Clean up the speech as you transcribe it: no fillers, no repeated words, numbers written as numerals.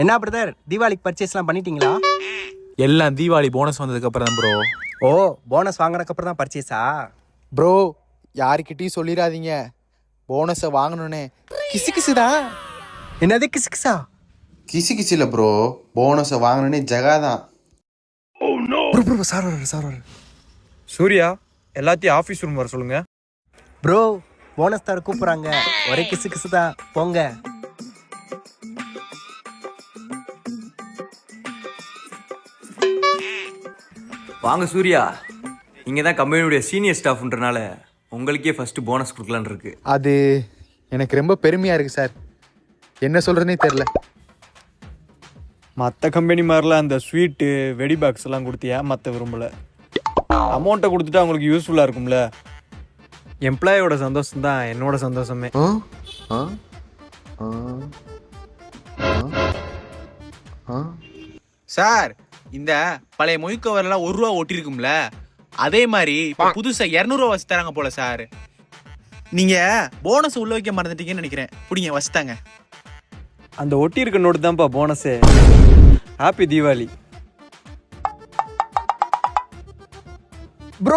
என்ன பிரதர், தீபாவளிக்கு பர்ச்சேஸ்லாம் பண்ணிட்டீங்களா? எல்லாம் தீபாவளி போனஸ் வந்ததுக்கு அப்புறம் தான் ப்ரோ. ஓ, போனஸ் வாங்கினதுக்கு அப்புறம் தான் பர்ச்சேஸா? ப்ரோ யாருக்கிட்டையும் சொல்லிடாதீங்க, போனஸை வாங்கணுன்னே கிசு கிசு தான். என்னது கிசுகிசா? கிசி கிசில ப்ரோ, போனஸை வாங்கினே ஜகாதான். ப்ரோ சார் வர. சூர்யா, எல்லாத்தையும் ஆஃபீஸ் ரூம் வர சொல்லுங்க. ப்ரோ, போனஸ் தர கூப்பிட்றாங்க. ஒரே கிசு தான், போங்க. வாங்க சூர்யா, நீங்கள் தான் கம்பெனியுடைய சீனியர் ஸ்டாஃப்ன்றனால உங்களுக்கே ஃபஸ்ட்டு போனஸ் கொடுக்கலான்னு இருக்கு. அது எனக்கு ரொம்ப பெருமையாக இருக்குது சார், என்ன சொல்கிறதுனே தெரில. மற்ற கம்பெனி மாதிரிலாம் அந்த ஸ்வீட்டு வெடி பாக்ஸ் எல்லாம் கொடுத்தியா? மற்ற விரும்பலை. அமௌண்ட்டை கொடுத்துட்டு அவங்களுக்கு யூஸ்ஃபுல்லாக இருக்கும்ல. எம்ப்ளாயோட சந்தோஷம் தான் என்னோட சந்தோஷமே. சார், இந்த பழைய மொய் கவர்லாம் ₹1 ஒட்டிருக்கும்ல, அதே மாதிரி இப்ப புதுசா 200 வச்சு தராங்க போல சார். நீங்க போனஸ் உள்ள வைக்க மறந்துட்டீங்கன்னு நினைக்கிறேன். புடிங்க, வச்சுட்டாங்க. அந்த ஒட்டி இருக்க நோட்டு தான்ப்பா போனஸே. ஹாப்பி தீபாவளி. ப்ரோ